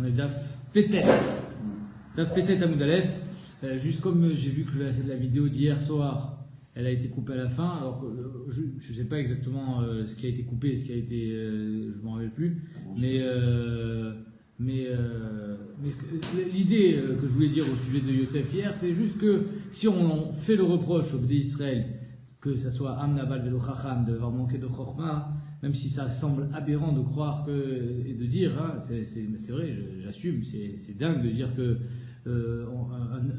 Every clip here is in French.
On est Daf Pétet. Daf Pétet Amoud Aleph. Juste comme j'ai vu que la vidéo d'hier soir, elle a été coupée à la fin, alors je ne sais pas exactement ce qui a été coupé, ce qui a été, je ne m'en rappelle plus, mais l'idée que je voulais dire au sujet de Yosef hier, c'est juste que si on fait le reproche au Bnei Israël, que ça soit Amnabal Velo Chacham, d'avoir manqué de Chorma, même si ça semble aberrant de croire et de dire, hein, c'est vrai, j'assume, c'est dingue de dire que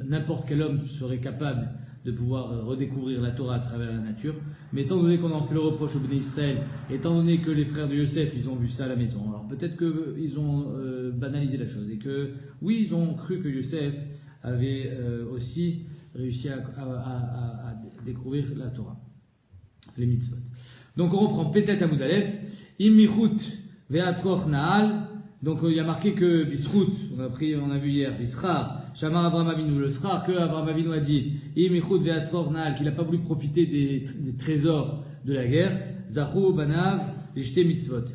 n'importe quel homme serait capable de pouvoir redécouvrir la Torah à travers la nature. Mais étant donné qu'on en fait le reproche au Bnei Israël, étant donné que les frères de Yosef, ils ont vu ça à la maison, alors peut-être qu'ils ont banalisé la chose et que, oui, ils ont cru que Yosef avait aussi réussi à découvrir la Torah, les mitzvot. Donc on reprend Pétet Amoud Aleph, Imichut ve'atzroch na'al. Donc il y a marqué que Bisrout, on a vu hier, Bisrar, Shamar Abraham Avinu, le Srar que Abraham Avinu a dit, Imichut ve'atzroch na'al, qu'il n'a pas voulu profiter des trésors de la guerre, Zachou Banav, Lishte mitzvot.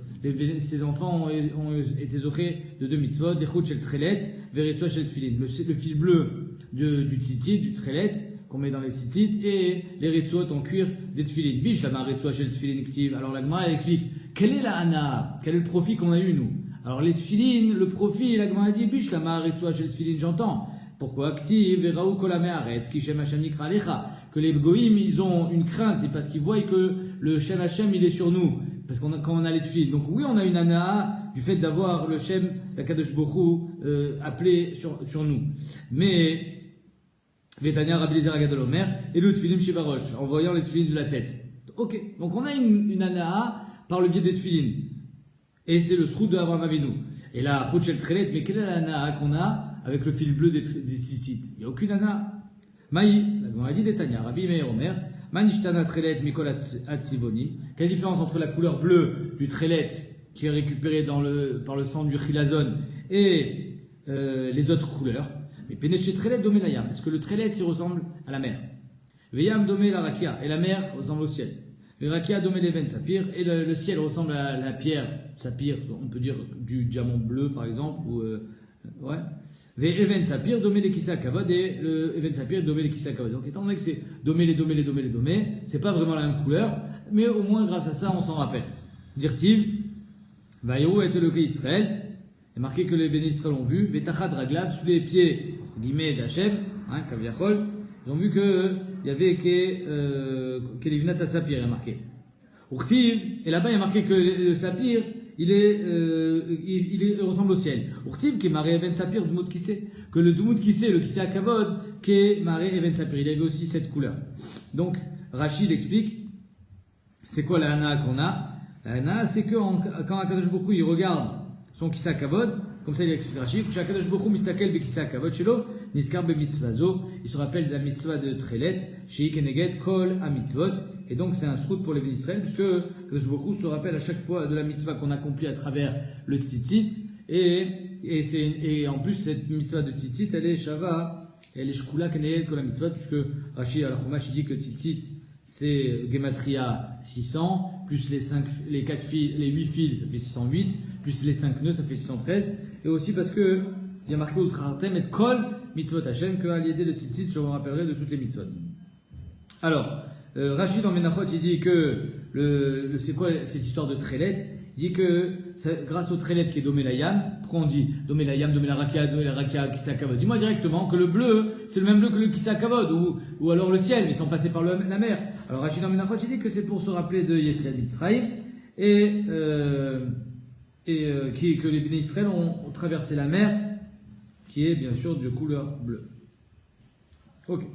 Ses enfants ont été zochés de 2 mitzvot, Dechut shel Trelet, Veretzua shel Tfilin. Le fil bleu du tzitzit, du Trelet, qu'on met dans les tzitzit, et les Retzot en cuir des Tfilin. Bish la Retzua shel Tfilin Ktiv. Alors la Gemara elle explique, quelle est la Hana, quel est le profit qu'on a eu nous? Alors les Tfilin, le profit, la Gemara dit, Bish la Retzua shel Tfilin, j'entends. Pourquoi Ktiv, Veraou Kolame Aretz, Kishem Hashem Nikra Alecha, que les Goïm ils ont une crainte, et parce qu'ils voient que le Shem Hashem il est sur nous. Parce quand on a les tefilin. Donc oui, on a une anaa du fait d'avoir le Shem, la Kadosh Borou, appelé sur nous. Mais, Vétania Rabbi Eliezer Agadol Omer, et le tefilin Shivarosh, en voyant les tefilin de la tête. Ok, donc on a une anaa par le biais des tefilin. Et c'est le srout de Abraham Avinu. Et là, Chut Shel Trelet, mais quelle est l'anaa qu'on a avec le fil bleu des tzitzit? Il n'y a aucune anaa. Maï, on a dit Vétania Rabbi Meir Omer, Manishtana Trelet Mikol Atzivonim. Quelle différence entre la couleur bleue du Trelet qui est récupérée par le sang du Chilazon et les autres couleurs? Mais Pénéché Trelet Domé la Yam, parce que le Trelet il ressemble à la mer. Veyam Domé la Rakia, et la mer ressemble au ciel. Rakia Domé l'Even Sapir, et le ciel ressemble à la pierre Sapir, on peut dire du diamant bleu par exemple, ou ouais. Even Sapir, Domé les Kissa Kavod, et le Even Sapir, Domé les Kissa Kavod. Donc, étant donné que c'est Domé les Domé, c'est pas vraiment la même couleur, mais au moins, grâce à ça, on s'en rappelle. Dirtiv, Vaïrou était le cas Israël, il est marqué que les bénis Israël ont vu, Vetachad Raglav, sous les pieds, entre guillemets, d'Hachem, hein, Kaviachol, ils ont vu qu'il y avait Kelivnat Sapir, il est marqué. Urtiv, et là-bas, il est marqué que le Sapir, il ressemble au ciel. Urtiv, qui est maré Even Sapir, Doumoud Kissé. Que le Doumoud Kissé, le Kissé Akavod, qui est maré Even Sapir. Il avait aussi cette couleur. Donc, Rachid explique, c'est quoi la Hana qu'on a? La Hana, c'est que quand Akadosh Bokhu, il regarde son Kissé Akavod, comme ça il explique Rachid, Akadosh Bokhu, Mistakel, Be Kissé Akavod, Shelo, Niskar Be Mitzvazo, il se rappelle de la mitzvah de Trelet, Sheik Eneged, Kol, Amitzvot. Et donc c'est un srout pour les bénis Israël, puisque Kadosh Baruch Hu se rappelle à chaque fois de la mitzvah qu'on accomplit à travers le tzitzit, et en plus cette mitzvah de tzitzit, elle est shava, elle est shkula keneged kol la mitzvah, puisque Rashi al-Chumash dit que tzitzit c'est gematria 600, plus les 8 fils, ça fait 608, plus les 5 nœuds, ça fait 613, et aussi parce que il y a marqué au Zchartem et kol mitzvot Hashem, qu'à l'idée de tzitzit, je vous rappellerai de toutes les mitzvot. Alors, Rachid dans Menachot, il dit que c'est quoi cette histoire de Trelet? Il dit que grâce au Trelet qui est Domé la Yam, pourquoi on dit Domé la Yam, Domé la Rakia, Kissa Kavod? Dis-moi directement que le bleu, c'est le même bleu que le Kissa Kavod, ou alors le ciel, mais sans passer par la mer. Alors Rachid dans Menachot, il dit que c'est pour se rappeler de Yetziat Mitzrayim, et que les bénis Israël ont traversé la mer, qui est bien sûr de couleur bleue. Ok.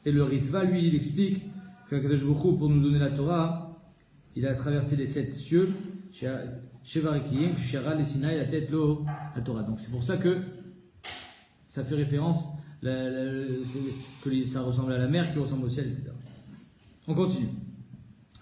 Et le Ritva, lui, il explique qu'Akadosh Baruch Hu, pour nous donner la Torah, il a traversé les 7 cieux, Shevarikiyim, Shara, les Sinaï, la tête, l'eau, la Torah. Donc c'est pour ça que ça fait référence, que ça ressemble à la mer, qui ressemble au ciel, etc. On continue.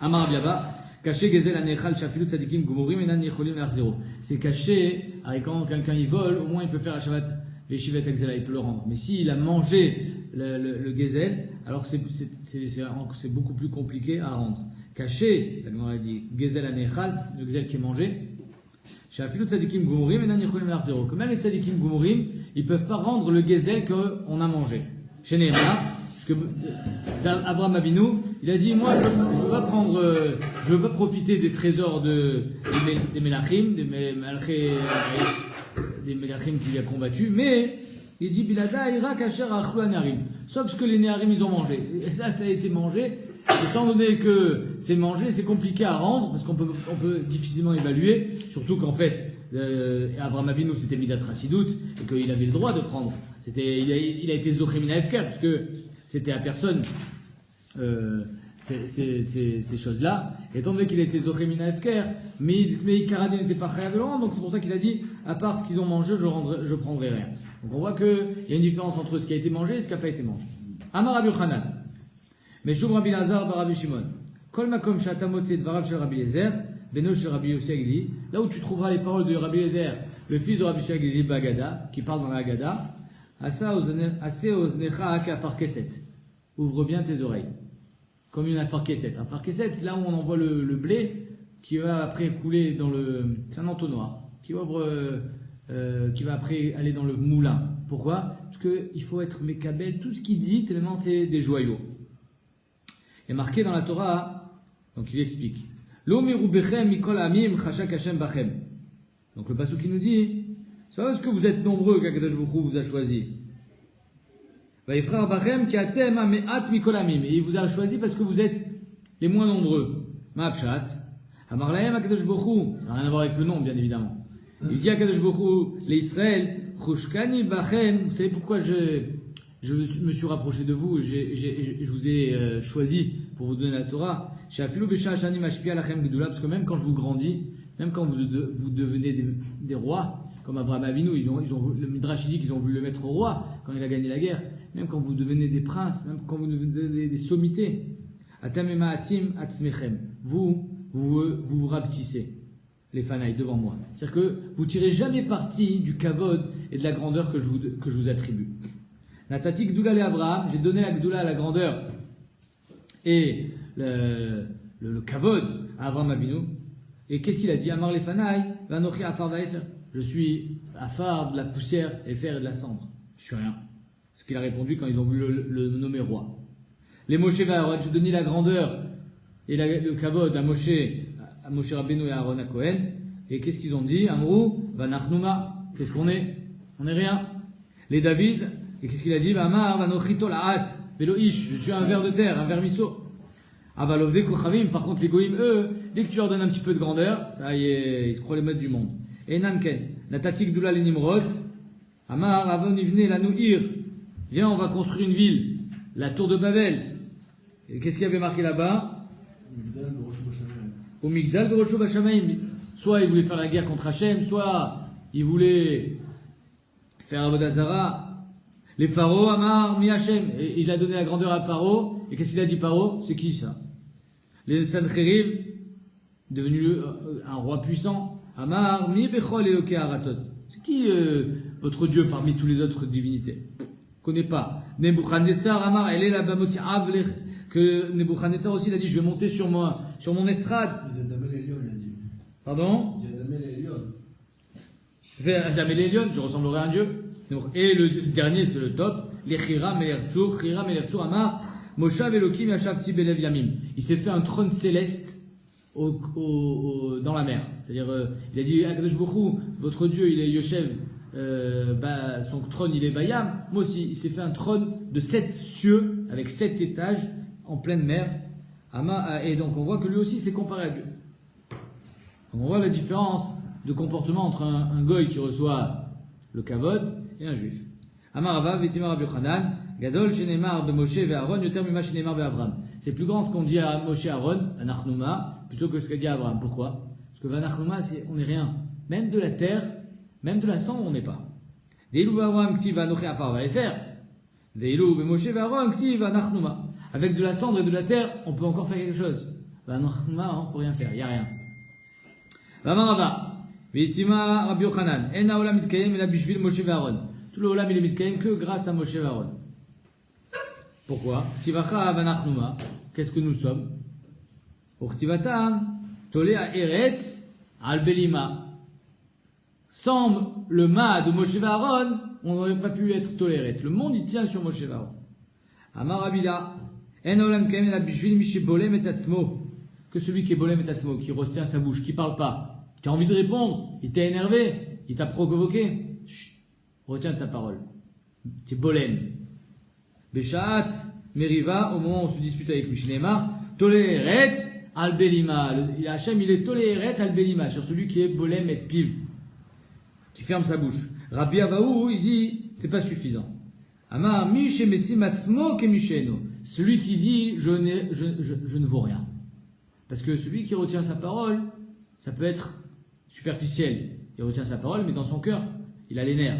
Amar Abiaba, caché Gezel Anechal, Shafilut Tzadikim, Gumorim, Enan Yecholim, Erzero. C'est caché, quand quelqu'un il vole, au moins il peut faire la Shabbat, les Shivet Exela, il peut le rendre. Mais s'il a mangé le Gezel, alors c'est beaucoup plus compliqué à rendre. Caché, la Gemara dit, Gezel Anechal, le Gezel qui est mangé, Que même les tzadikim gumurim, ils ne peuvent pas rendre le gezel qu'on a mangé. Chez Néma, parce que Avraham Avinu, il a dit, moi, je veux pas profiter des trésors des Melachim, des Melachim qu'il a combattu, mais il dit, Bilada ira kasher achou anarim. Sauf ce que les Néharim, ils ont mangé. Et ça a été mangé. Étant donné que c'est mangé, c'est compliqué à rendre, parce qu'on peut difficilement évaluer, surtout qu'en fait, Avraham Avinu, c'était Midat Chassidout, et qu'il avait le droit de prendre. Il a été Zochemina Efker, parce que c'était à personne, ces choses-là. Étant donné qu'il a été Zochemina Efker, mais Karadé n'était pas khayab de le rendre, donc c'est pour ça qu'il a dit, à part ce qu'ils ont mangé, je prendrai rien. Donc on voit qu'il y a une différence entre ce qui a été mangé et ce qui n'a pas été mangé. Amar Rabbi Yochanan. Meshum Rabbi Lazar bar Rabbi Shimon. Kol makom shata motzeh dvarav shel Rabbi Eliezer, beno shel Rabbi Yossi Agili. Là où tu trouveras les paroles de Rabbi Eliezer, le fils de Rabbi Yossi Agili Bagada, qui parle dans la Haggadah, Asa oznecha haka afar keset. Ouvre bien tes oreilles. Comme une afar keset. Afar keset, c'est là où on envoie le blé, qui va après couler dans le... C'est un entonnoir. Qui va après aller dans le moulin. Pourquoi? Parce qu'il faut être mekabel, tout ce qu'il dit, tellement c'est des joyaux. Et marqué dans la Torah, donc il explique. Donc le pasuk qui nous dit, c'est pas parce que vous êtes nombreux qu'Akadosh Baruch Hu vous a choisi. Et il vous a choisi parce que vous êtes les moins nombreux. Ma'apshat. Amarlahem Akadosh Baruch Hu. Ça n'a rien à voir avec le nom, bien évidemment. Il dit à Akadosh Baruch Hu, les Israël, Chushkani Bachem. Vous savez pourquoi je me suis rapproché de vous, je vous ai choisi pour vous donner la Torah. Parce que même quand je vous grandis, même quand vous devenez des rois, comme Avraham Avinu, le Midrash dit qu'ils ont voulu le mettre au roi quand il a gagné la guerre, même quand vous devenez des princes, même quand vous devenez des sommités, vous vous rapetissez les fanailles devant moi. C'est-à-dire que vous tirez jamais parti du kavod et de la grandeur que je vous attribue. Natati Gdoula le Abraham, j'ai donné la Gdoula à la grandeur et le kavod à Avraham Avinu. Et qu'est-ce qu'il a dit? Amar lefanaï, vanochi afar vaefer. Je suis afar de la poussière et fer et de la cendre. Je suis rien. Ce qu'il a répondu quand ils ont voulu le nommer roi. Les Moshe et Aaron, j'ai donné la grandeur et le kavod à Moshe Rabbeinu et à Aaron à Cohen. Et qu'est-ce qu'ils ont dit? Amrou, vanachnuma. Qu'est-ce qu'on est? On n'est rien. Les David, et qu'est-ce qu'il a dit? Amar, vanochito la'at, veloish. Je suis un ver de terre, un vermisseau. Avalovde kochavim. Par contre, les goïms, eux, dès que tu leur donnes un petit peu de grandeur, ça y est, ils se croient les maîtres du monde. Et Nanken, Natatik Doula les Nimrod, Amar, Avon Ivne la Nouhir. Viens, on va construire une ville, la tour de Babel. Et qu'est-ce qu'il y avait marqué là-bas? Au Migdal de Rosho Bashamaim. Soit il voulait faire la guerre contre Hachem, soit il voulait faire Avodazara. Les pharaons, Amar, Mi Hachem. Et il a donné la grandeur à Paro. Et qu'est-ce qu'il a dit Paro? C'est qui ça? Les Sancheriv, devenu un roi puissant. Amar, Mi Bechol Eloke Aratzot. C'est qui votre Dieu parmi tous les autres divinités? Connais pas. Nebuchadnezzar, Amar, elle est la Bamoti Avlech. Que Nebuchadnezzar aussi, il a dit, je vais monter sur mon estrade. Il y a Damel et Elion, il a dit. Pardon? Il y a Damel et Elion. Damel et Elion, je ressemblerai à un Dieu. Et le dernier, c'est le top. Les Chiram et Lertsur, Amar, Moshav Elokim Yashavti Belev Yamim. Il s'est fait un trône céleste dans la mer. C'est-à-dire, il a dit, Akadosh Baruch Hu, votre Dieu, il est Yoshev, son trône, il est Bayam. Moi aussi, il s'est fait un trône de 7 cieux, avec 7 étages, en pleine mer. Et donc, on voit que lui aussi s'est comparé à Dieu. Donc, on voit la différence de comportement entre un goy qui reçoit le kavod et un juif. Amarava, Vetimar Rabbi Yochanan, Gadol, Shenemar, de Moshe, Ve'Aaron, Yoter Mima, Shenemar, Ve'Avram. C'est plus grand ce qu'on dit à Moshe, Aaron, à Nachnouma, plutôt que ce qu'a dit à Abraham. Pourquoi? Parce que Vanachnuma, on n'est rien. Même de la terre, même de la cendre, on n'est pas. Ve'ilou Ve'Avram, K'tiv, Anochi, Afar, Va'efer. Ve'ilou, Ve'Moshe, Ve'Aaron, K'tiv, Vanachnuma. Avec de la cendre et de la terre, on peut encore faire quelque chose. Vanachnuma, on ne peut rien faire, il n'y a rien. Vamarava. Ve'Itima, Rabbi Yochanan. En ha'olam mitkayem, ela bishvil Moshe Ve'Aaron. Tout le olam il est mitkayem que grâce à Moshe Ve'Aaron. Pourquoi? Tivacha vanachnuma. Qu'est-ce que nous sommes? Urtivatam, tolea eretz al belima. Sans le ma de Moshe Aaron, on n'aurait pas pu être toléré. Le monde, il tient sur Moshe Aaron. Amar Rabila, en olam kaim la bishvil mi shebolem et atzmo. Que celui qui est bolem et atzmo, qui retient sa bouche, qui parle pas, qui a envie de répondre, il t'a énervé, il t'a provoqué. Chut, retiens ta parole. Tu es bolem. Beshat, meriva, au moment où on se dispute avec Mishnema, toleret al belima. Hachem, il est toleret al belima, sur celui qui est bolem et piv, qui ferme sa bouche. Rabbi Abaou, il dit, c'est pas suffisant. Amar mi shemesim atzmo ke misheno. Celui qui dit, je ne vaux rien. Parce que celui qui retient sa parole, ça peut être superficiel. Il retient sa parole, mais dans son cœur, il a les nerfs.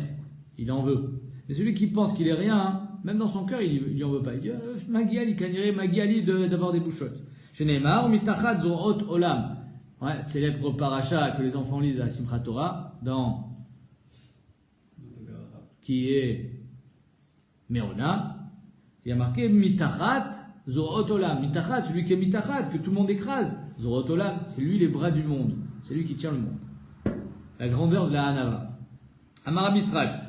Il en veut. Mais celui qui pense qu'il est rien, même dans son cœur, il n'y en veut pas. Il dit, Magiali, Magiali d'avoir des bouchottes. Chez Neymar, mitachat zorot olam. Ouais, célèbre paracha que les enfants lisent à Simchat Torah, qui est Merona. Il y a marqué mitachat zorot olam. Mitachat, celui qui est mitachat, que tout le monde écrase. Zorot olam, c'est lui les bras du monde. C'est lui qui tient le monde. La grandeur de la Hanava. Amar Mitzrak.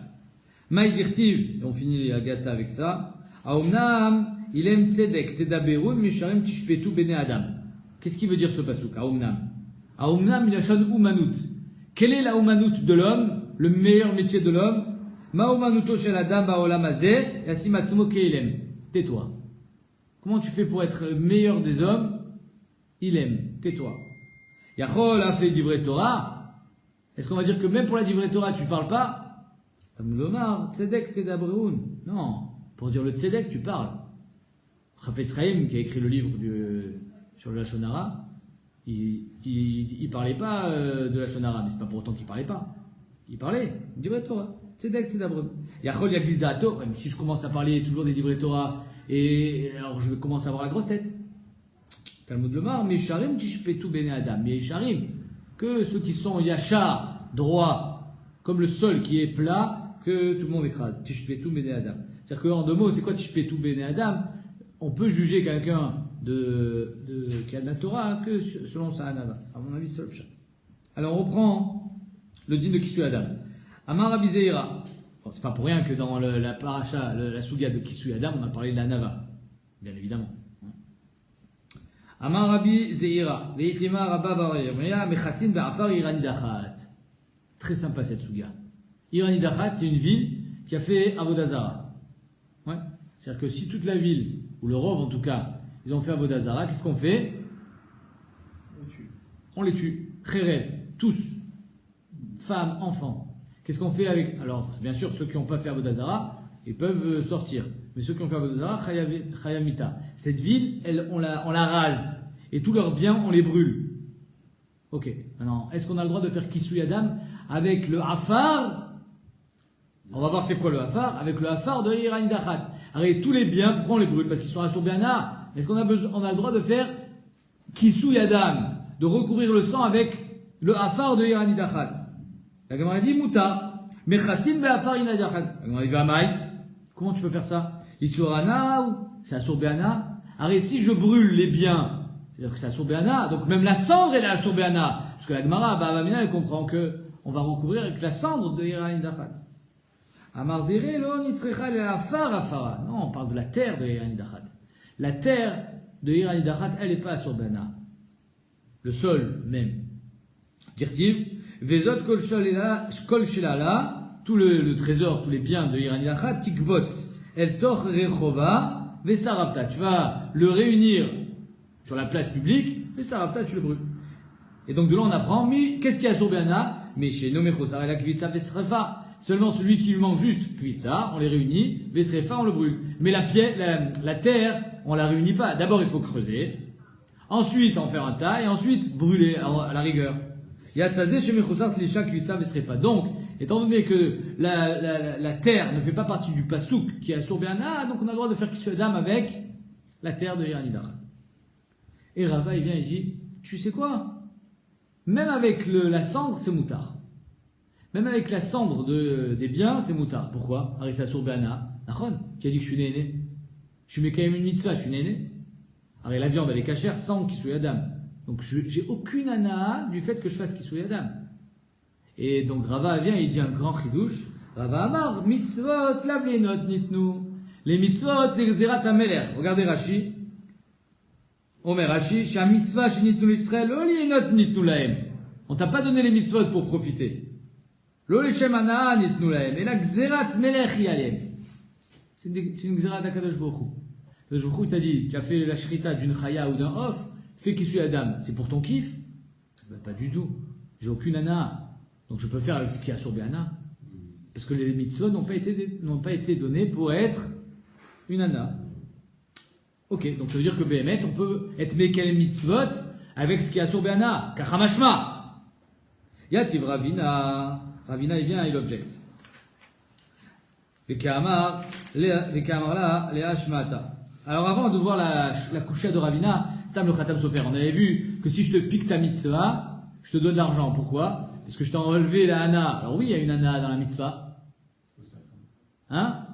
Maïdirtiv, et on finit la gata avec ça. Aumnam, il aime tzedek, tedaberun, misharim tishpetu bene adam. Qu'est-ce qu'il veut dire ce pasuk? Aumnam. Aumnam, il achon umanut. Quelle est la umanut de l'homme? Le meilleur métier de l'homme? Ma umanuto shel adam ba'olam hazeh, yasim atzmo keilem. Tais-toi. Comment tu fais pour être le meilleur des hommes? Il aime. Tais-toi. Yachol afle divrei Torah. Est-ce qu'on va dire que même pour la divrei Torah, tu parles pas? Tamlomar, tzedek tedabreun. Non, pour dire le tzedek, tu parles. Chafetz Chaim, qui a écrit le livre sur le Lashon Hara, il parlait pas de Lashon Hara, mais c'est pas pour autant qu'il parlait pas. Il parlait, divrei Torah, tzedek tedabreun. Yachol yaglis da'ato, même si je commence à parler toujours des divrei Torah, et alors je commence à avoir la grosse tête. Talmud Lomar, mais Sharim tishpetu bene adam, mais Sharim, que ceux qui sont yachar, droits, comme le sol qui est plat, que tout le monde écrase. Tishpetu bene adam. C'est-à-dire qu'en deux mots, c'est quoi tishpetu bene adam? On peut juger quelqu'un qui a de la Torah que selon sa hanava. À mon avis, c'est le pshat. Alors on reprend le din de Kisui Adam. Amar Rabbi Zeira. Bon, c'est pas pour rien que dans la paracha, la suga de Kisui Adam, on a parlé de la hanava. Bien évidemment. Amar Rabbi Zeira. Veitima Rabba bar Yirmiyah mechasin be'afar irani dachat. Très sympa cette suga. Irani dachat, c'est une ville qui a fait Avodah Zara. Ouais. C'est-à-dire que si toute la ville, ou le Rov en tout cas, ils ont fait Avodah Zara, qu'est-ce qu'on fait? On les tue. Kherev, tous. Femmes, enfants. Qu'est-ce qu'on fait avec... Alors, bien sûr, ceux qui n'ont pas fait Avodah Zara, ils peuvent sortir. Mais ceux qui ont fait Avodah Zara, Chayamita. Cette ville, on la rase. Et tous leurs biens, on les brûle. Ok. Maintenant, est-ce qu'on a le droit de faire Kisui Adam avec le Hafar? On va voir c'est quoi le Hafar. Avec le Hafar de Irani Dachat. Alors, tous les biens, pourquoi on les brûle? Parce qu'ils sont à Surbiana. Est-ce qu'on a le droit de faire Kisui Adam? De recouvrir le sang avec le Hafar de Irani Dachat? La Gemara dit Mouta. Mechasin be Hafar Irani Dachat. La Gemara dit Vamaï. Comment tu peux faire ça? Isurana, c'est à Surbiana. Alors, si je brûle les biens, c'est-à-dire que c'est à Surbiana, donc même la cendre elle est à Surbiana. Parce que la Gemara, Bavamina, elle comprend que on va recouvrir avec la cendre de Irani Dachat. Amarzire lo nitzrecha le afar afara. Non, on parle de la terre de Irani Dachat. La terre de Irani Dachat, elle n'est pas à Surbiana. Le sol même. Dirtiv, vezot kol shelala, tout le trésor, tous les biens de Irani Dachat, tikbots, el toch rechova, vesaravta. Tu vas le réunir sur la place publique, vesaravta, tu le brûles. Et donc de là on apprend, mais qu'est-ce qu'il y a sur Béana? Mais chez Nomechosar et la Kvitsa Vesrefa. Seulement celui qui lui manque juste Kvitsa, on les réunit, Vesrefa, on le brûle. Mais la terre, on la réunit pas. D'abord il faut creuser, ensuite en faire un tas, et ensuite brûler à la rigueur. Yatzazé chez Mechosar Tlisha Kvitsa Vesrefa. Donc, étant donné que la terre ne fait pas partie du pasouk qui est sur Béana, donc on a le droit de faire Kisui Adam avec la terre de Irani Dachat. Et Rava il vient et dit, tu sais quoi? Même avec la cendre, c'est moutard. Même avec la cendre des biens, c'est moutard. Pourquoi? Arissa Surbana, Nachon, qui a dit que je suis né. Je mets quand même une mitzvah, je suis né. Alors la viande, elle est cachère sans Kisui Adam. Donc j'ai aucune ana du fait que je fasse Kisui Adam. Et donc Rava vient et il dit un grand chidouche. Rava Amar, mitzvot, la blenot nitnu. Les mitzvot, c'est Gzerat HaMelech. Regardez Rashi. Omer Rashi, Sha mitzvah shenitnu l'Israël, lo lienot nitnu lahem. On t'a pas donné les mitzvot pour profiter. Lo leshem hana nitnu lahem. Et la Gzerat Melech yalem. C'est une Gzerat d'Akadosh Baruch Hu. Akadosh Baruch Hu t'a dit, tu as fait la shrita d'une chaya ou d'un off, fais qu'il soit Adam. C'est pour ton kiff? Ben, pas du tout. J'ai aucune ana. Donc je peux faire avec ce qu'il y a sur Béana. Parce que les mitzvot n'ont pas été donnés pour être une ana. Ok, donc ça veut dire que Béhémet, on peut être Mekel mitzvot avec ce qu'il y a sur Béana. Kachamashma. Yativ Ravina. Ravina, il vient et il objecte. Les Kamar là, les Hashmata. Alors avant de voir la coucha de Ravina, Tam le Khatam Sofer, on avait vu que si je te pique ta mitzvah, je te donne de l'argent. Pourquoi? Parce que je t'ai enlevé la hana. Alors oui, il y a une hana dans la mitzvah. Hein?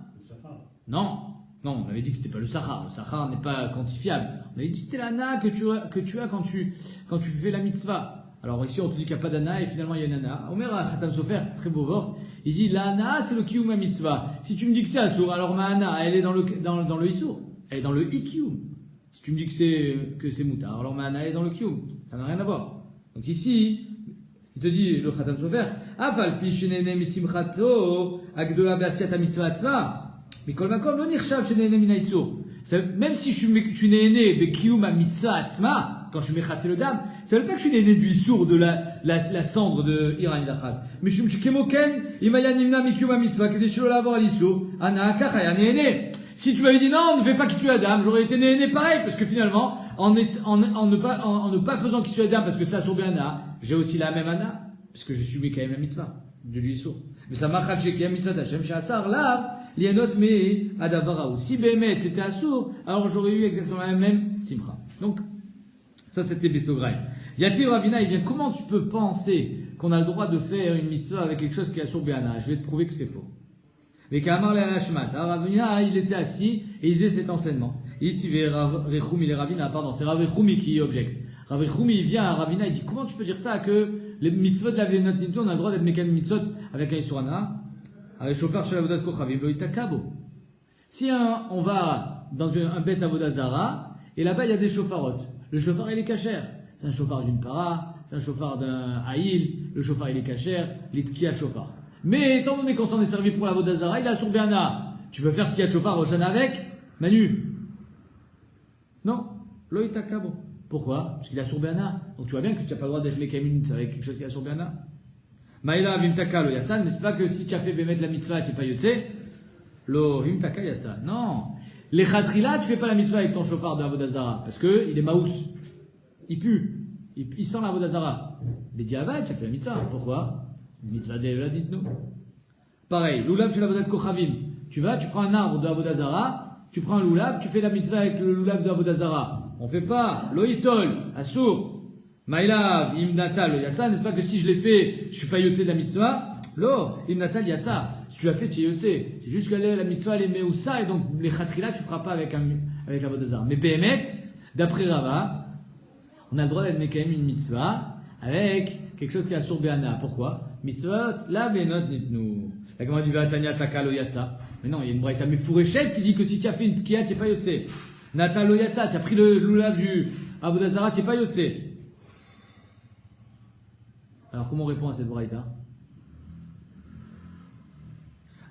Non. Non, on avait dit que c'était pas le sachar. Le sachar n'est pas quantifiable. On avait dit que c'était la hana que tu as quand tu fais la mitzvah. Alors ici, on te dit qu'il n'y a pas d'hana et finalement il y a une hana. Omer Khatam Sofer, très beau word. Il dit la hana, c'est le kiyum mitzvah. Si tu me dis que c'est assour, alors ma hana, elle est dans le issour. Elle est dans le ikiyum. Si tu me dis que c'est moutar, alors ma hana, elle est dans le kiyum. Ça n'a rien à voir. Donc ici, il te dit, le Khatam Sofer, Aval pi shenene misimchato, agdola be'asiyat mitzvah atzva. Mais kol makom lo nirshav shenene min haïsur. Même si je suis né be'kiyum mitzvah atzma, quand je mets le dam, ça veut pas que je suis né du issour de la cendre de Iran Dachal. Mais je suis kemoken, imaya nimna mikiyum mitzvah, que des choses là avoir l'issour, ana akach né. Si tu m'avais dit non, ne fais pas qu'il soit Adam, j'aurais été né pareil, parce que finalement, en ne pas faisant qu'il soit Adam, parce que ça sur Béana, j'ai aussi la même Anna, parce que je suis quand même la mitzvah, de l'issour. Mais ça m'a khatché qui a mitzvah d'Hachem chez Assar, là, lienot me adavara. Si Bémet c'était assour, alors j'aurais eu exactement la même simcha. Donc, ça c'était Besograi. Yatir Ravina, il vient, comment tu peux penser qu'on a le droit de faire une mitzvah avec quelque chose qui est assour Béana? Je vais te prouver que c'est faux. Mais Kamar le Hashmat, Ravina, il était assis et il faisait cet enseignement. Il dit, Rechumi, les Ravina, pardon, c'est Ravechumi qui objecte. Ravechumi, il vient à Ravina, il dit, comment tu peux dire ça que les mitzvot de la Vlenot Nitnu, on a le droit d'être Mekel mitzvot avec un Isurana? Avec Shofar Shalavodat Kochavim, lo itakabo. Si on va dans un bête Avodazara, et là-bas il y a des shofarot. Le shofar il est cachère. C'est un shofar d'une para, c'est un shofar d'un haïl, le shofar il est cachère, l'itkiat shofar. Mais étant donné qu'on s'en est servi pour la Vodazara, il a sur Béana. Tu peux faire Tkiat Shofar Roshana avec Manu? Non, Loïta Kabo. Pourquoi? Parce qu'il a sur Béana. Donc tu vois bien que tu n'as pas le droit d'être Mekamin avec quelque chose qui a sur Béana. Maïla Vimtaka lo Yatsan, n'est-ce pas que si tu as fait Bémet la mitzvah, tu n'es pas Yotse? Lo Vimtaka Yatsan. Non. Les Khatrila, tu fais pas la mitzvah avec ton shofar de la Vodazara. Parce qu'il est maous. Il pue. Il sent la Vodazara. Les Diavad, tu as fait la mitzvah. Pourquoi? Mitzvah de dites-nous. Pareil, l'oulav chez la Vodat Kochavim. Tu prends un arbre de Avodazara, tu prends un loulav, tu fais la mitzvah avec le loulav de Avodazara. On fait pas, loïtol, assour, maïlav, imnatal, yatsa, n'est-ce pas que si je l'ai fait, je suis pas yotzé de la mitzvah? Lo, imnatal, yatsa. Si tu l'as fait, tu es yotzé. C'est juste que la mitzvah, elle est meusa, et donc les khatrila, tu feras pas avec Avodazara. Mais Béhémet, d'après Rava, on a le droit d'être mekayem une mitzvah avec quelque chose qui a sur Béana. Pourquoi? Mitzvot, la Benot Nitnu. La Gemara dit Vatania Takalo Yatsa. Mais non, il y a une braïta Mefourechel qui dit que si tu as fait une Tkiat, tu n'es pas Yotse. Natalo Yatsa, tu as pris le loulav du Avodazara, tu n'es pas Yotse. Alors comment on répond à cette braïta?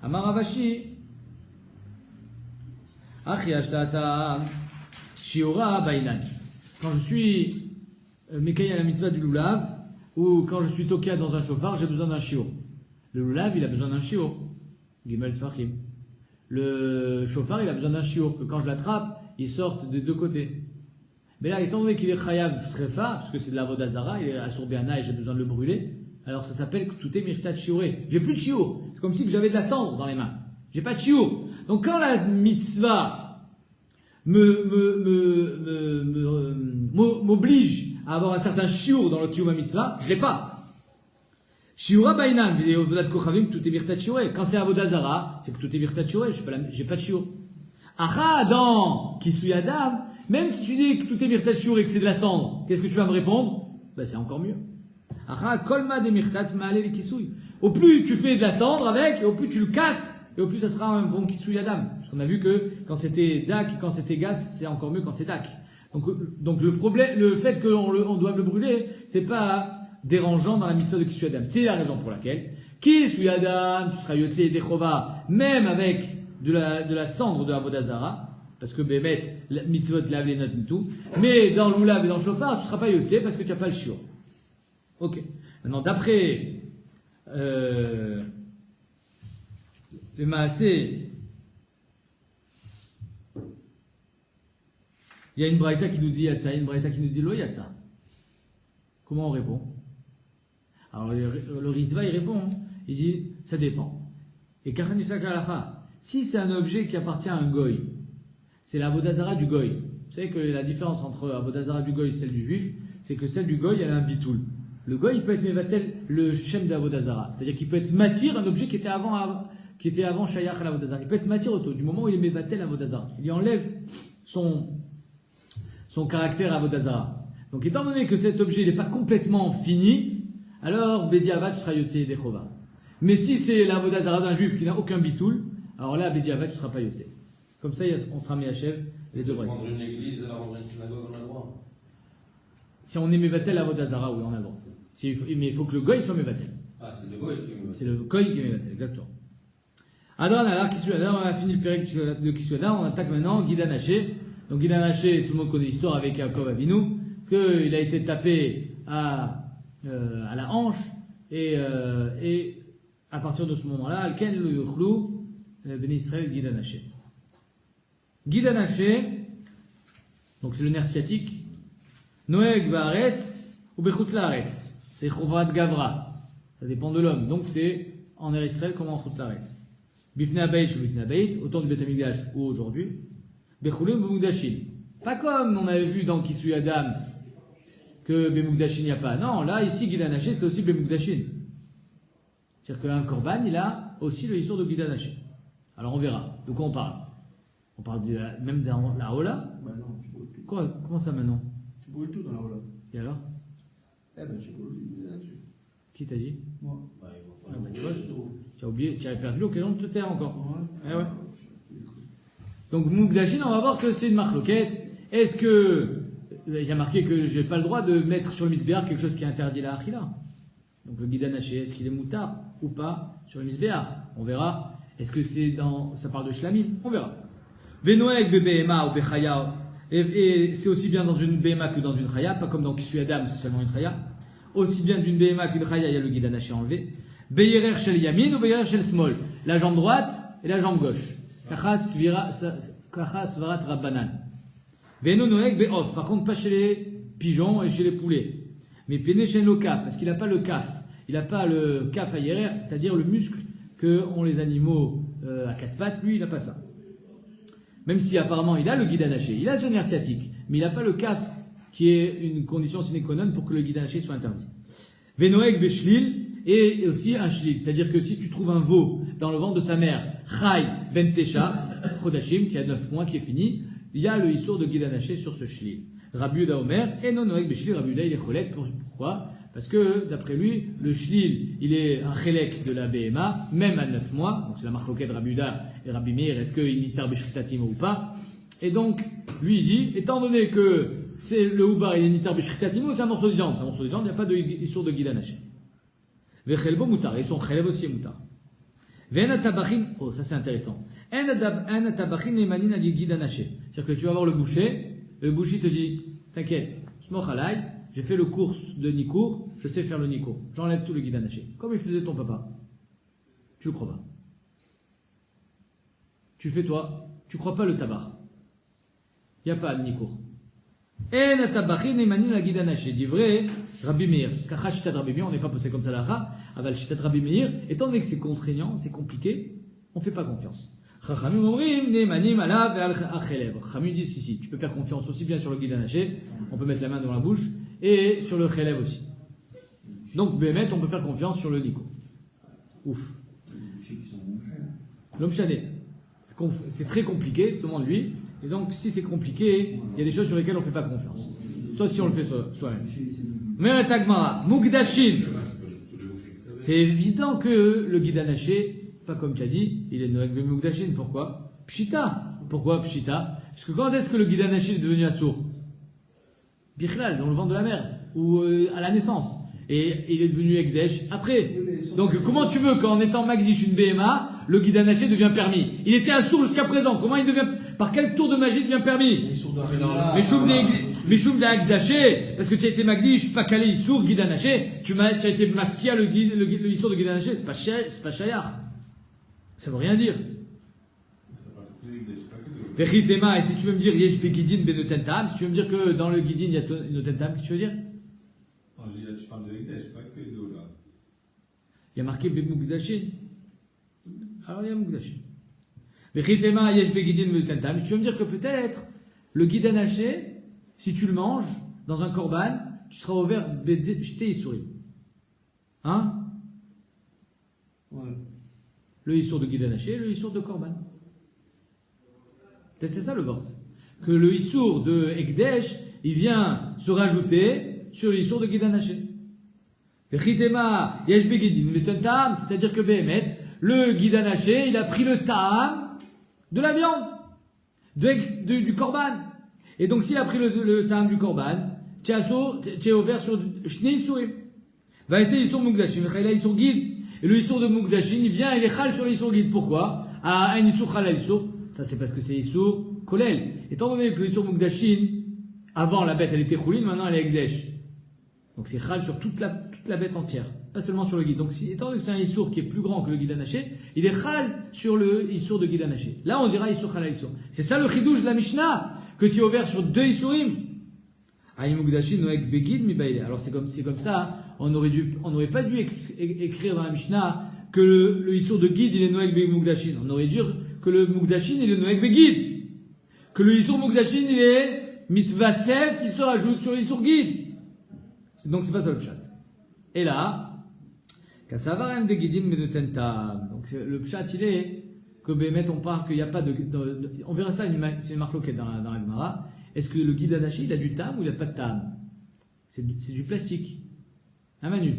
Amaravashi. Achiashtata. Shiora Bainan. Quand je suis Mekaya la mitzvah du loulav, ou quand je suis toqué dans un chauffard, j'ai besoin d'un chiot. Le loulav, il a besoin d'un chiot. Gimel Fahim. Le chauffard, il a besoin d'un chiot. Que quand je l'attrape, il sort des deux côtés. Mais là, étant donné qu'il est chayav srefa, parce que c'est de la vodazara, il est à Sourbiana et j'ai besoin de le brûler, alors ça s'appelle que tout est mirtat chioré. J'ai plus de chiot. C'est comme si j'avais de la cendre dans les mains. J'ai pas de chiot. Donc quand la mitzvah m'oblige à avoir un certain shiur dans le kiyuma mitzvah, je l'ai pas. Shiura bainan, vodat kochavim, tout est mirtat shiuré. Quand c'est avodazara, c'est que tout est mirtat shiuré, j'ai pas de shiur. Acha adam, kisui adam, même si tu dis que tout est mirtat shiuré et que c'est de la cendre, qu'est-ce que tu vas me répondre? Ben c'est encore mieux. Au plus tu fais de la cendre avec, et au plus tu le casses, et au plus ça sera un bon kisouy adam. Parce qu'on a vu que quand c'était dak, quand c'était gas, c'est encore mieux quand c'est dak. Donc le problème, le fait qu'on doive le brûler, c'est pas dérangeant dans la mitzvah de kisouy adam. C'est la raison pour laquelle kisouy adam, tu seras yotzé et dechova, même avec de la cendre de Avodah Zara, parce que Bémet, mitzvot lave les notes et tout, mais dans l'oulav et dans le chauffard, tu ne seras pas yotzé parce que tu n'as pas le shiur. Ok. Maintenant, d'après le Maasé, il y a une braïta qui nous dit Yatsa, une braïta qui nous dit Lo Yatsa. Comment on répond? Alors le Ritva il répond, il dit ça dépend. Et Kachanusak Lalacha, si c'est un objet qui appartient à un goy, c'est la Avodah Zara du goy. Vous savez que la différence entre Avodah Zara du goy et celle du juif, c'est que celle du goy elle a un bitoul. Le goy il peut être mevatel le shem de Avodah Zara, c'est-à-dire qu'il peut être matir un objet qui était avant shayach à l'Avodah Zara. Il peut être matir auto du moment où il est mevatel Avodah Zara. Il y enlève son caractère Avodah Zara. Donc étant donné que cet objet n'est pas complètement fini, alors Bediavat tu seras yotzé dechova. Mais si c'est l'Avodah Zara d'un juif qui n'a aucun bitoul, alors là Bediavat tu ne seras pas yotzé. Comme ça on sera mis à chef les deux braïtas. Rendre une église et la rendre une synagogue, on a le droit. Si on est mevatel Avodah Zara, oui on a le droit. Mais il faut que le goy soit mevatel. Ah, c'est le goy qui est mevatel. C'est le goy qui est mevatel, exactement. Adran alors Kisui Adam, on a fini le périple de Kisui Adam, on attaque maintenant Gidan Haché. Donc Gidan Haché, tout le monde connaît l'histoire avec Yaakov Avinu, qu'il a été tapé à la hanche et à partir de ce moment-là, Alken le Yuchlou, Ben Israël Gidan Haché. Gidan Haché, donc c'est le nerf sciatique, Noeg Baaretz ou Bechutz Laaretz. C'est Chovrat Gavra. Ça dépend de l'homme. Donc c'est en Eretz Israël comme en Chutz Laaretz. Bifna Beit ou Bifna Beit, autant de Beit Hamikdash ou aujourd'hui. Bechulé ou Bemugdashin. Pas comme on avait vu dans Kisui Adam que Bemugdashin il n'y a pas. Non, là ici Gidan Haché c'est aussi Bemugdashin. C'est-à-dire qu'un Korban il a aussi le histoire de Gidan Haché. Alors on verra. De quoi on parle? On parle même de la Ola? Bah non, tu brûles tout. Quoi? Comment ça maintenant? Tu brûles tout dans la Ola. Et alors? Eh ben tu brûles là-dessus. Qui t'a dit? Moi. Ouais, ils vont Ah, pas bah, tu brûler vois, du tout. tu as oublié, tu avais perdu l'occasion de te taire encore. Ouais. Eh ouais. Donc Mugdashin, on va voir que c'est une marloquette. Est-ce que il y a marqué que j'ai pas le droit de mettre sur le misbéar quelque chose qui est interdit la achila? Donc le Gidan Haché, est-ce qu'il est moutard ou pas sur le misbéar? On verra. Est-ce que ça parle de shlamim? On verra. Venoeg bebehema ou bechaya. Et c'est aussi bien dans une behema que dans une chaya, pas comme dans Kisui Adam, c'est seulement une chaya. Aussi bien d'une behema qu'une chaya, il y a le Gidan Haché enlevé. Beyerer shel yamin ou beyerer shel smol. La jambe droite et la jambe gauche. Kachas varat rabbanan. Veno noeg beof. Par contre, pas chez les pigeons et chez les poulets. Mais péné chez le kaf, parce qu'il n'a pas le kaf. Il n'a pas le kaf à yerer, c'est-à-dire le muscle que ont les animaux à quatre pattes. Lui, il n'a pas ça. Même si apparemment il a le Gidan Haché, il a ce nerf sciatique, mais il n'a pas le kaf, qui est une condition sine qua non pour que le Gidan Haché soit interdit. Venoeg beshlil, et aussi un shlil, c'est-à-dire que si tu trouves un veau dans le ventre de sa mère, Chai ben Tesha, Chodashim, qui a 9 mois, qui est fini, il y a le histoire de Gidan Haché sur ce shlil. Rabbi Yehuda Omer, et non Noeg beshlil, Rabbi Yehuda il est cholek, pourquoi? Parce que, d'après lui, le shlil, il est un chelek de la BMA, même à 9 mois, donc c'est la marloquette de Rabbi Yehuda et Rabbi Meir, est-ce qu'il nitar b'shritatim ou pas? Et donc, lui il dit, étant donné que c'est le Houbar, il est nitar b'shritatim, c'est un morceau de viande, il n'y a pas de histoire de Gidan Haché. Vechelbo moutar, et son chelev aussi est moutar. Ve'en atabachin, oh ça c'est intéressant. En atabachin emanin ali Gidan Haché. C'est-à-dire que tu vas voir le boucher te dit, t'inquiète, smoch alay, j'ai fait le course de Nikour, je sais faire le Nikour. J'enlève tout le Gidan Haché. Comme il faisait ton papa. Tu le crois pas. Tu le fais toi. Tu crois pas le tabar. Il n'y a pas de Nikour. En atabachin emanin la Gidan Haché. Dit vrai, Rabbi Meir. Kacha shitat Rabbi Meir, on n'est pas posé comme ça là. Aval shitat Rabbi Meir, étant donné que c'est contraignant, c'est compliqué, on ne fait pas confiance. Chachamim omrim nemanim alav ve'al achelev. Chachamim dit si, tu peux faire confiance aussi bien sur le Gidan Haché, on peut mettre la main dans la bouche, et sur le chelev aussi. Donc, Bémet, on peut faire confiance sur le Nico. Ouf. L'homme chané. C'est très compliqué, demande-lui. Et donc, si c'est compliqué, il y a des choses sur lesquelles on ne fait pas confiance. Soit si on le fait soi-même. Mais Tagmara, Mugdashin. C'est évident que le guide anaché, pas comme tu as dit, il est Noël de Mugdashin. Pourquoi? Pshita. Pourquoi Pshita? Parce que quand est-ce que le guide anaché est devenu assourd? Bichlal, dans le ventre de la mère, ou à la naissance. Et il est devenu Ekdesh après. Donc comment tu veux qu'en étant Magdish une BMA, le guide anaché devient permis? Il était assourd jusqu'à présent. Comment il devient, par quel tour de magie il devient permis? Mishum de Agdaché, parce que tu as été Magdish, pas calé Issour, guide anaché, tu as été Mafkia, le Issour de guide anaché, c'est pas Shayar. Ça veut rien dire. Vechitema, et si tu veux me dire Yesh Begidin Benotentam, si tu veux me dire que dans le Guidin il y a Notentam, qu'est-ce que tu veux dire? Tu parles de l'Egdesh, pas que de là. Il y a marqué Bemugdashin. Alors il y a Mugdashin. Vechitema, Yesh Begidin Benotentam, tu veux me dire que peut-être le guide anaché, si tu le manges dans un korban, tu seras ouvert B'Te Issourim. Hein? Ouais. Le Issour de guide anaché et le Issour de korban. Peut-être c'est ça le vort. Que le Issour de Ekdesh, il vient se rajouter sur le Issour de guide anaché. Vechitema, Yesh Begidin Benotentam, c'est-à-dire que Behemet, le guide anaché, il a pris le ta'am de la viande, du korban. Et donc, s'il a pris le ta'am du korban, tu es ouvert sur Shnei Issourim. Va être Issour Mugdashin, le Issour guide. Et le Issour de Mugdashin, il vient, il est chal sur l'Issour guide. Pourquoi? Ah, un Issour chal à l'Issour. Ça, c'est parce que c'est Issour kolel. Étant donné que l'Issour Mugdashin, avant la bête, elle était choulin, maintenant elle est Ekdesh. Donc, c'est chal sur toute la bête entière. Pas seulement sur le guide. Donc, étant donné que c'est un Issour qui est plus grand que le guide anaché, il est chal sur le Issour de guide anaché. Là, on dira Issour chal à l'Issour. C'est ça le chidouche de la Mishnah, que tu es ouvert sur 2 Issourim. Alors c'est comme ça, on n'aurait pas dû écrire dans la Mishnah que le Issour de guide il est Noek Mugdashin. On aurait dû dire que le Mugdashin il est Noek Begid. Que le Issour Mugdashin il est Mitvasef, il se rajoute sur l'Issour guide. Donc c'est pas ça le pshat. Et là, Kassavarem Begidim Menutentam. Donc le pshat il est que Bémet on parle qu'il n'y a pas on verra ça, c'est une marque loquette dans la Gemara. Est-ce que le guide anaché, il a du tam ou il n'a pas de tam? C'est du plastique. Hein, Manu?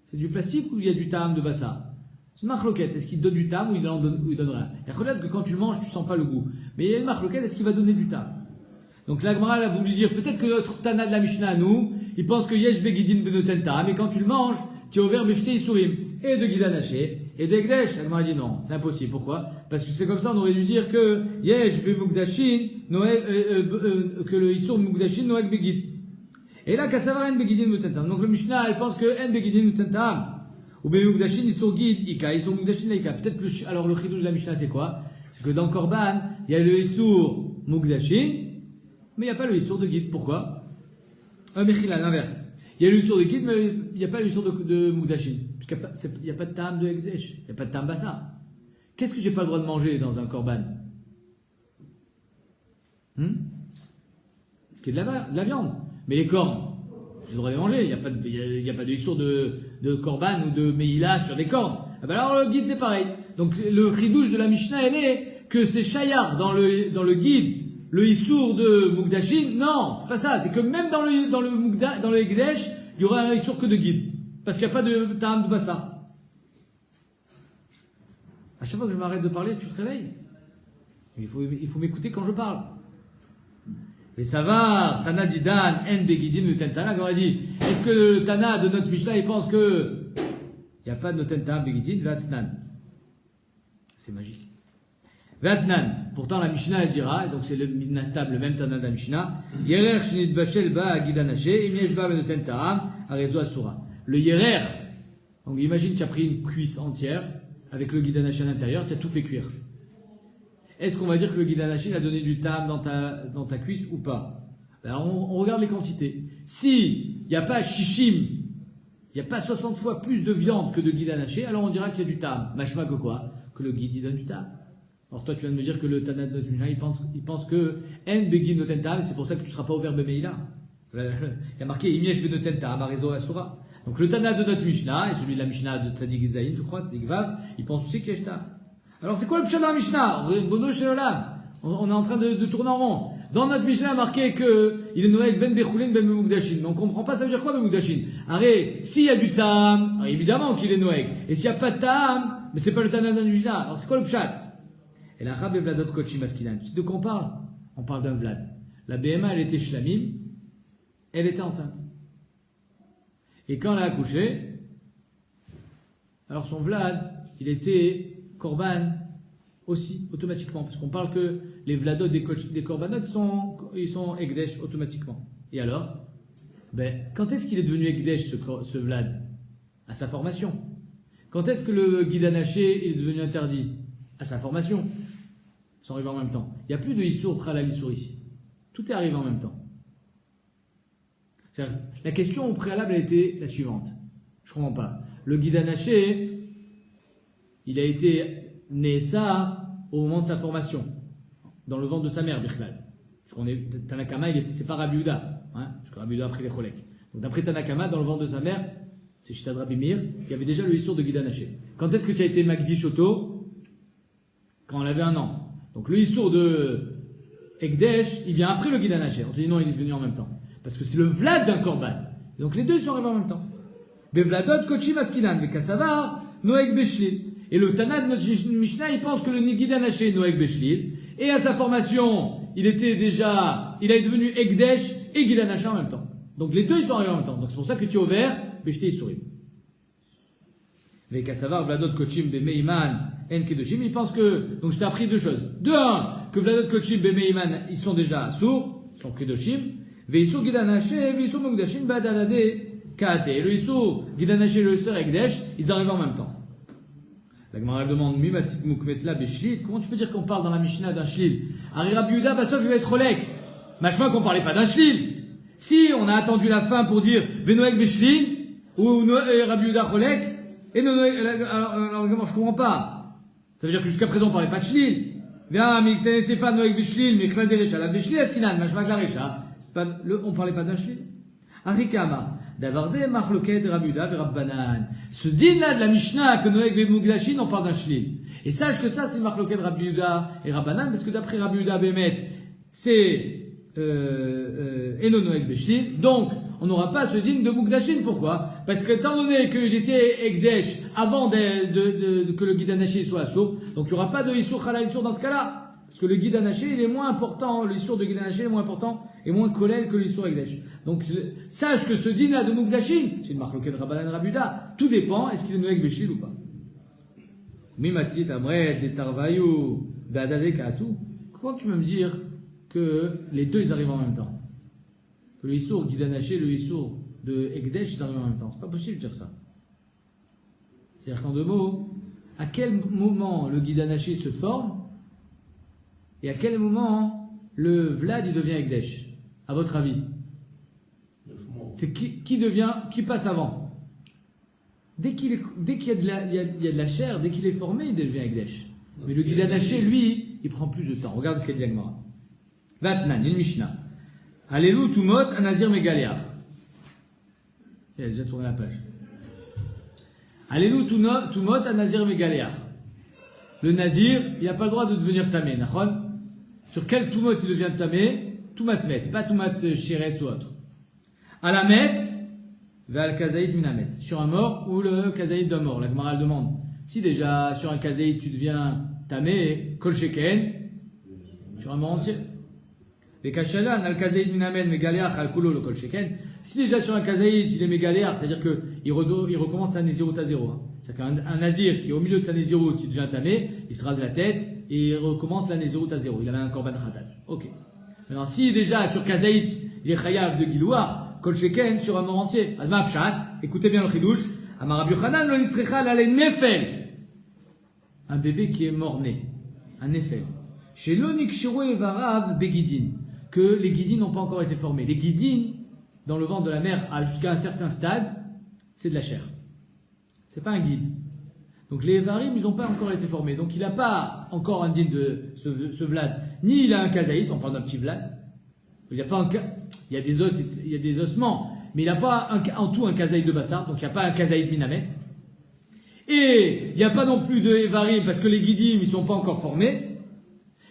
C'est du plastique ou il y a du tam de bassa? C'est une marque loquette. Est-ce qu'il donne du tam ou il donne rien? Il y a regarde que quand tu le manges, tu sens pas le goût. Mais il y a une marque loquette, est-ce qu'il va donner du tam? Donc la Gemara a voulu dire, peut-être que notre Tana de la Mishnah à nous, il pense que Yesh Begidin Benoten Tam, et quand tu le manges, tu es ouvert Beshte Issourim, et de guide anaché, et d'Egdesh. La Gemara a dit non, c'est impossible. Pourquoi? Parce que c'est comme ça, on aurait dû dire que Yesh Bemugdashin, que le Issour Mugdashin, Noek Begid. Et là, Kassavar En Begidin Mutentam. Donc le Mishnah, elle pense que En Begidin Mutentam, ou Bemugdashin, Issour Guide, Ika, Issour Mugdashin, Ika. Peut-être que, alors le chidouche de la Mishnah, c'est quoi? C'est que dans Korban, il y a le Issour Mugdashin, mais il n'y a pas le Issour de guide. Pourquoi? Mechila, l'inverse. Il y a le Issour de guide, mais il n'y a pas le Issour de Mugdashin. Parce qu'il n'y a pas de tam de Ekdesh, il n'y a pas de tam bassa. Qu'est-ce que j'ai pas le droit de manger dans un korban? Ce qui est de la viande. Mais les cornes, j'ai le droit de les manger. Il n'y a pas de histoire de korban ou de meïla sur des cornes. Ah ben alors le guide c'est pareil. Donc le chidouche de la Mishnah elle est que c'est shayar dans le guide, le issour de Mugdashin. Non, c'est pas ça. C'est que même dans le Ekdesh, il y aura un issour que de guide. Parce qu'il n'y a pas de ta'am de bassa. À chaque fois que je m'arrête de parler, tu te réveilles. Il faut m'écouter quand je parle. Et ça va, Tana Didan, En Begidin, Noten Tana, comme on a dit. Est-ce que le Tana de notre Mishnah, il pense que il n'y a pas de Noten Tana, Begidin, Vatnan. C'est magique. Vatnan. Pourtant, la Mishnah, elle dira, donc c'est le même Tana de la Mishnah, Yerer Shinit Bashel Ba Gidanaché, Imiesh Ba Noten Taram, Arezo Asura. Le Yerer, donc imagine, tu as pris une cuisse entière, avec le Gidanaché à l'intérieur, tu as tout fait cuire. Est-ce qu'on va dire que le guide anaché a donné du tam dans ta cuisse ou pas? Alors on regarde les quantités. Si il n'y a pas shishim, il n'y a pas 60 fois plus de viande que de guide anaché, alors on dira qu'il y a du tam. Machma que quoi? Que le guide il donne du tam. Alors toi tu viens de me dire que le Tana de notre Mishnah il pense que en begin noten tam, c'est pour ça que tu ne seras pas ouvert bemeïla. Il y a marqué imiesh benoten tam arezo asura. Donc le Tana de notre Mishnah et celui de la Mishnah de Tzadik Zayin, je crois, Tzadik Vav, il pense aussi qu'il y a tam. Alors c'est quoi le pshat dans la Mishnah? On est en train de tourner en rond. Dans notre Mishnah, marqué qu'il est Noël ben Bechulin ben Memugdashin. Mais on comprend pas, ça veut dire quoi Memugdashin? Arrête, s'il y a du Tam, évidemment qu'il est Noël. Et s'il n'y a pas de Tam, mais c'est pas le Tana d'un Mishnah. Alors c'est quoi le Pshat? Et la Chab et Vladot Kochi Maskinan. Tu sais de quoi on parle? On parle d'un Vlad. La BMA, elle était Shlamim, elle était enceinte. Et quand elle a accouché, alors son Vlad, il était Korban aussi, automatiquement. Parce qu'on parle que les Vladot des Korbanot, ils sont Ekdesh automatiquement. Et alors? Quand est-ce qu'il est devenu Ekdesh, ce Vlad? À sa formation. Quand est-ce que le guide anaché est devenu interdit? À sa formation. Ils sont arrivés en même temps. Il n'y a plus de Issour Khalal Issour ici. Tout est arrivé en même temps. La question au préalable a été la suivante. Je ne comprends pas. Le guide anaché, il a été né ça au moment de sa formation, dans le ventre de sa mère, Bichlal. Tanakama, c'est pas Rabbi Yehuda, hein, parce que Rabbi Yehuda a pris les cholèques. Donc d'après Tanakama, dans le ventre de sa mère, c'est Shitad Rabbi Meir, il y avait déjà le Issour de guide anaché. Quand est-ce que tu as été Magdi Shoto? Quand elle avait 1 an. Donc le Issour de Ekdesh, il vient après le guide anaché. On te dit non, il est venu en même temps. Parce que c'est le Vlad d'un Korban. Donc les deux sont arrivés en même temps. Vladot Kochi Maskinan, Vekasavar, Noeg Beshlil. Et le Tana de notre Mishnah, il pense que le guide anaché est Noeg Beshlil. Et à sa formation, il a devenu Ekdesh et guide anaché en même temps. Donc les deux, ils sont arrivés en même temps. Donc c'est pour ça que tu es ouvert, Beshté Isurim. Vekasavar, Vladot Kochim, Bemeiman, En Kedoshim. Il pense que, donc je t'ai appris 2 choses. De 1, que Vladot Kochim, Bemeiman, ils sont déjà sourds, ils sont Kedoshim. Veisur Gidanaché, Veisur Mugdashin, Badalade, Kaate. Le Issour, Gidanaché et le Issour Ekdesh, ils arrivent en même temps. La Gemara demande, Mimatit Mukmetla Beshlil. Comment tu peux dire qu'on parle dans la Mishnah d'un Shlil? Ari Rabbi Yehuda, Basov, il va être Rolek. Machma qu'on parlait pas d'un Shlil. Si on a attendu la fin pour dire Benoek Beshlil, ou Rabbi Yehuda Rolek, et alors, je comprends pas. Ça veut dire que jusqu'à présent on parlait pas de Shlil. Viens, Miktene Sefa Noek Beshlil, Mikla Derecha, la Beshlil, Eskinan, Machma Klarecha. On ne parlait pas d'un Shlil. Arikama, Davarze, Machloket, Rabuda, Rabbanan. Ce din-là de la Mishnah, que Noeg Bemugdashin, on parle d'un Shlil. Et sache que ça, c'est Machloket, Rabuda et Rabbanan, parce que d'après Rabuda Bemet, c'est Eno Noeg Beshlil. Donc, on n'aura pas ce din de Mugdashin. Pourquoi? Parce que, étant donné qu'il était Ekdesh avant que le guide anaché soit assourd, donc il n'y aura pas de Issour Khalal Issour dans ce cas-là. Parce que le guide anaché, il est moins important, l'Issour de guide anaché est moins important et moins collèle que l'Issour Ekdesh. Donc, sache que ce din-là de Mugdashin, c'est une marque de Rabbanan Rabuda, tout dépend, est-ce qu'il est Noeg Beshil ou pas. Mimatzit Amret, Detarvayou, Beadade Katu. Comment tu peux me dire que les deux, ils arrivent en même temps? Que le Issour guide anaché et le Issour de Ekdesh, ils arrivent en même temps. C'est pas possible de dire ça. C'est-à-dire qu'en 2 mots, à quel moment le guide anaché se forme et à quel moment le Vlad il devient Ekdesh, à votre avis? C'est qui passe avant? Dès qu'il y a de la chair, dès qu'il est formé, il devient Ekdesh. Mais le guide anaché, lui, il prend plus de temps. Regarde ce qu'elle dit Agmara. Vatnan, une Mishnah. Alelu Tumot Anazir Megaleach. Il a déjà tourné la page. Alelu Tumot Anazir Megaleach. Le Nazir, il n'a pas le droit de devenir tamé. Sur quel Tumot il devient tamé? Tumatmet, pas Tumat Shiret ou autre. Alamet, Val Kazaïd Minamet. Sur un mort ou le Kazaïd d'un mort. La Gemara demande. Si déjà sur un Kazaïd tu deviens tamé, Kol Sheken, sur un mort entier. Les Kachalan, Al Kazaïd Minamet, Megaleach, Al Kulo, le Kol Sheken. Si déjà sur un Kazaïd il est Megaleach, c'est-à-dire qu'il recommence sa Nézirut à 0. C'est-à-dire qu'un Nazir qui est au milieu de sa Nézirut, qui devient tamé, il se rase la tête et il recommence la Nézirut à 0. Il avait un Korban Khatat. Ok. Maintenant, si déjà sur Kazaïd il est Chayav de Gilouar, Kol Sheken sur un mort entier. Azma Pshat, écoutez bien le Chidouche. Amar Rabbi Yochanan lo nitzrecha l'ale nefel. Un bébé qui est mort-né. Un nefel. Chez l'onik shiro evarav begidin. Que les guidines n'ont pas encore été formées. Les guidines, dans le ventre de la mère, jusqu'à un certain stade, c'est de la chair. C'est pas un guide. Donc les Evarim, ils n'ont pas encore été formés. Donc il n'a pas encore un din de ce Vlad. Ni il a un kazaït, on parle d'un petit Vlad. Il y a des os, il y a des ossements, mais il n'a pas en tout un kazaït de Bassar, donc il n'y a pas un kazaït Minamet. Et il n'y a pas non plus de Evarim, parce que les guidim, ils ne sont pas encore formés.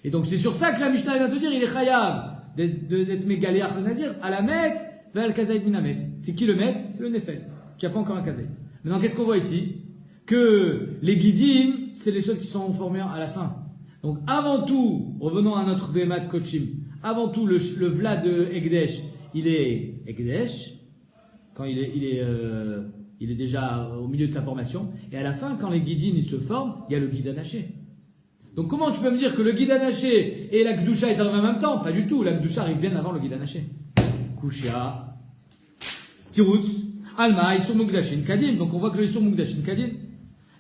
Et donc c'est sur ça que la Mishnah vient te dire, il est chayav d'être mégaléach le nazir, à la met, vers le kazaïd minamet. C'est qui le met? C'est le nefel, qui n'a pas encore un kazaïd. Maintenant, qu'est-ce qu'on voit ici? Que les guidim, c'est les choses qui sont formées à la fin. Donc, avant tout, revenons à notre Behemat Kochim, avant tout, le vla de Egdesh, il est Egdesh, quand il est déjà au milieu de sa formation, et à la fin, quand les guidim ils se forment, il y a le guide anaché. Donc, comment tu peux me dire que le guide anaché et la Gdusha est arrivés en même temps? Pas du tout, la Gdusha arrive bien avant le guide anaché. Kushia, Tirutz, Alma, Isur Mugdashin Kadim. Donc, on voit que le Isur Mugdashin Kadim,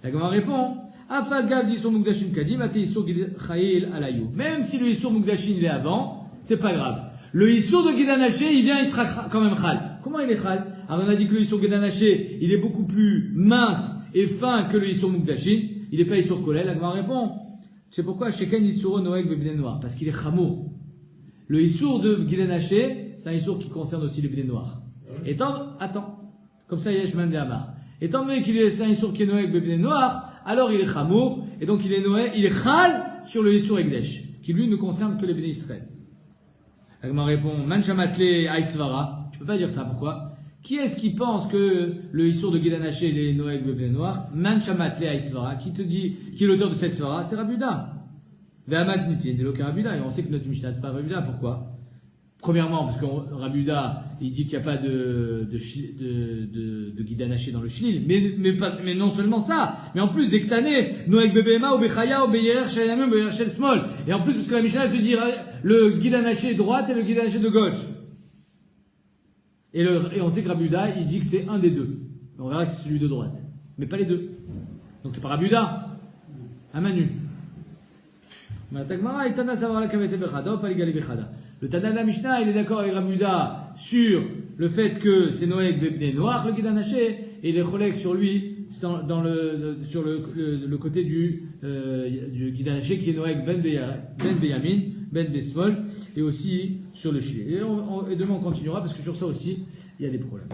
la Gemara répond, Afagav d'Isur Mugdashin Kadim, Ate Isur Chayil Alayou. Même si le Isur Mugdashin il est avant, c'est pas grave. Le Isur de Guidanaché, il vient, il sera quand même Chal. Comment il est Chal? Alors on a dit que le Isur Guidanaché, il est beaucoup plus mince et fin que le Isur Mugdashin. Il n'est pas Isur Kolel. La Gemara répond, c'est pourquoi Sheken Isuro Noeg Bebine Noir? Parce qu'il est Chamour. Le Isur de Guidanaché, c'est un Isur qui concerne aussi les Bebine Noirs. Attends. Comme ça, Yesh Mende Amar. Étant donné qu'il est un Isur qui est Noeg Bebine Noir, alors il est Chamour, et donc il est Noé, il est Chal sur le Isur Egdesh, qui lui ne concerne que les Béné Israël. Agma répond, Manchamatle Aïsvara. Tu peux pas dire ça, pourquoi? Qui est-ce qui pense que le Isur de Guidanaché, il est Noé Béné Noir? Manchamatle Aïsvara. Qui te dit, qui est l'auteur de cette Svara? C'est Rabuda. Ve'amad Nitin, de l'aucun Rabuda. Et on sait que notre Mishnah, c'est pas Rabuda. Pourquoi? Premièrement, parce que Rabuda, il dit qu'il n'y a pas de Guidanaché dans le Shnil, mais non seulement ça, mais en plus, dès que t'as né, Noek Bebema, ou Bechaya, ou Beyer, Shayamim, Beyer, Shel Smol. Et en plus, parce que la Mishnah, elle te dit le Guidanaché droite et le Guidanaché de gauche. Et on sait que Rabuda, il dit que c'est un des deux. On verra que c'est celui de droite. Mais pas les deux. Donc c'est pas Rabuda. Un Manu. Matagmara, Itana savoir la Kavete Bechada, ou pas l'Igali Bechada. Le Tana de la Mishnah, il est d'accord avec Rabuda sur le fait que c'est Noël Bebné Noir, le Guidanaché, et il est Cholek sur lui, sur le côté du Guidanaché qui est Noël Ben Beyamin, Ben Besmol, et aussi sur le Chili. Et demain on continuera parce que sur ça aussi, il y a des problèmes.